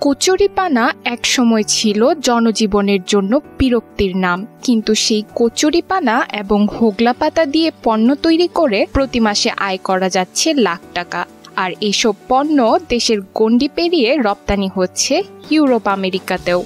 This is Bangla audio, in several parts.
কচুরিপানা একসময় ছিল জনজীবনের জন্য বিরক্তির নাম, কিন্তু সেই কচুরিপানা এবং হোগলা পাতা দিয়ে পণ্য তৈরি করে প্রতি মাসে আয় করা যাচ্ছে লাখ টাকা। আর এসব পণ্য দেশের গণ্ডি পেরিয়ে রপ্তানি হচ্ছে ইউরোপ আমেরিকাতেও।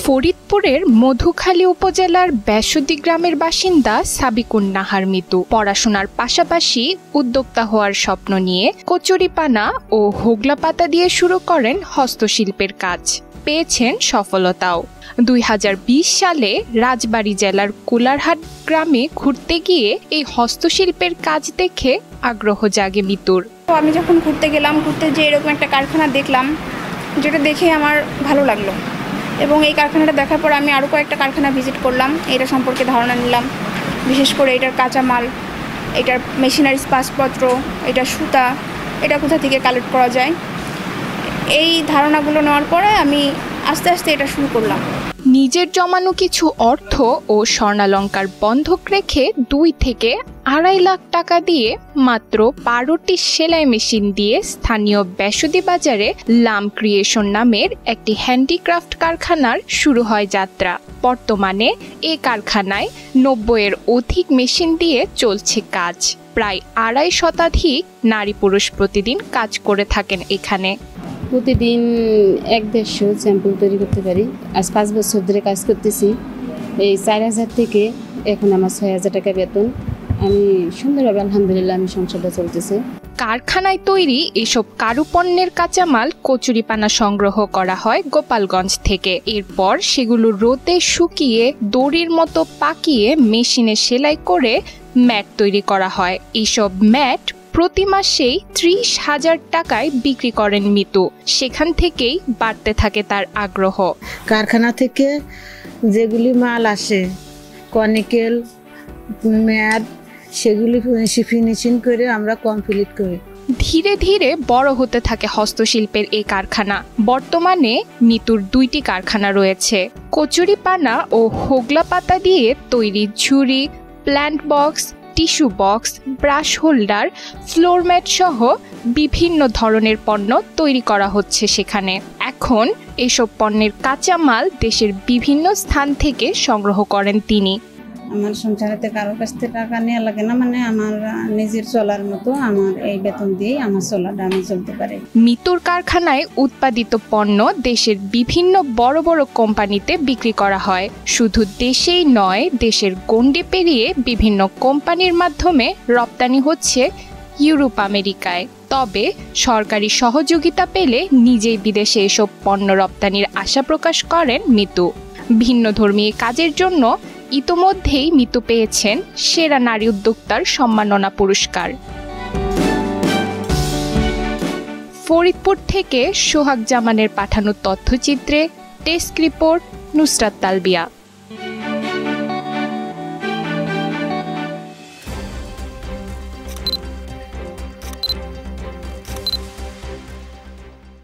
ফরিদপুরের মধুখালী উপজেলার বেসুদি গ্রামের বাসিন্দা সাবিকুন নাহার মিতু পড়াশোনার পাশাপাশি উদ্যোক্তা হওয়ার স্বপ্ন নিয়ে কচুরিপানা ও হোগলা পাতা দিয়ে শুরু করেন হস্তশিল্পের কাজ। পেয়েছেন সফলতাও। 2020 সালে রাজবাড়ী জেলার কুলারহাট গ্রামে ঘুরতে গিয়ে এই হস্তশিল্পের কাজ দেখে আগ্রহ জাগে মিতুর। আমি যখন ঘুরতে গেলাম, ঘুরতে যে এরকম একটা কারখানা দেখলাম, যেটা দেখে আমার ভালো লাগলো এবং এই কারখানাটা দেখার পর আমি আরও কয়েকটা কারখানা ভিজিট করলাম, এটা সম্পর্কে ধারণা নিলাম। বিশেষ করে এটার কাঁচামাল, এটার মেশিনারিজ পাসপত্র, এটা সুতা, এটা কোথা থেকে কালেক্ট করা যায়, এই ধারণাগুলো নেওয়ার পরে আমি আস্তে আস্তে এটা শুরু করলাম। নিজের জমানো কিছু অর্থ ও স্বর্ণালঙ্কার বন্ধক রেখে 2 থেকে 2.5 লাখ টাকা দিয়ে মাত্র 12টি সেলাই মেশিন দিয়ে স্থানীয় বেসুদি বাজারে লাম ক্রিয়েশন নামের একটি হ্যান্ডিক্রাফট কারখানার শুরু হয় যাত্রা। বর্তমানে এই কারখানায় 90-এর অধিক মেশিন দিয়ে চলছে কাজ। প্রায় 2.5 শতাধিক নারী পুরুষ প্রতিদিন কাজ করে থাকেন এখানে। প্রতিদিন 1-150 স্যাম্পল তৈরি করতে পারি। আজ 5 বছর ধরে কাজ করতেছি। এই 4000 থেকে এখন আমার 6000 টাকা বেতন। আমি সুন্দরভাবে আলহামদুলিল্লাহ আমি সংসারটা চলতেছে। কারখানায় তৈরি এসব কারুপণ্যের কাঁচামাল কচুরিপানা সংগ্রহ করা হয় গোপালগঞ্জ থেকে। এরপর সেগুলো রোদে শুকিয়ে দড়ির মতো পাকিয়ে মেশিনে সেলাই করে ম্যাট তৈরি করা হয়। এসব ম্যাট প্রতি মাসেই 30,000 টাকায় বিক্রি করেন মিতু। সেখান থেকেই বাড়তে থাকে তার আগ্রহ। কারখানা থেকে যেগুলি মাল আসে, কনিকেল, ম্যাট, সেগুলি ফিনিশিং করে আমরা কমপ্লিট করি। ধীরে ধীরে বড় হতে থাকে হস্তশিল্পের এই কারখানা। বর্তমানে মিতুর 2টি কারখানা রয়েছে। কচুরিপানা ও হোগলা পাতা দিয়ে তৈরি ঝুড়ি, plant box, tissue box, brush holder, floor mat সহ বিভিন্ন ধরনের পণ্য তৈরি করা হচ্ছে সেখানে। এখন এসব পণ্যের কাঁচামাল দেশের বিভিন্ন স্থান থেকে সংগ্রহ করেন তিনি। আমার সংসারেতে কারোর কাছ থেকে টাকা নেওয়া লাগে না, মানে আমার নিজের চলার মতো আমার এই বেতন দিয়েই আমার চলাটা আমি চলতে পারি। মিতুর কারখানায় উৎপাদিত পণ্য দেশের বিভিন্ন বড় বড় কোম্পানিতে বিক্রি করা হয়। শুধু দেশেই নয়, দেশের গণ্ডি পেরিয়ে বিভিন্ন কোম্পানির মাধ্যমে রপ্তানি হচ্ছে ইউরোপ আমেরিকায়। তবে সরকারি সহযোগিতা পেলে নিজেই বিদেশে এসব পণ্য রপ্তানির আশা প্রকাশ করেন মিতু। ভিন্নধর্মী কাজের জন্য ইতোমধ্যেই মিতু পেয়েছেন সেরা নারী উদ্যোক্তার সম্মাননা পুরস্কার। ফরিদপুর থেকে সোহাগ জামানের পাঠানো তথ্যচিত্রে ডেস্ক রিপোর্ট নুসরাত তালবিয়া।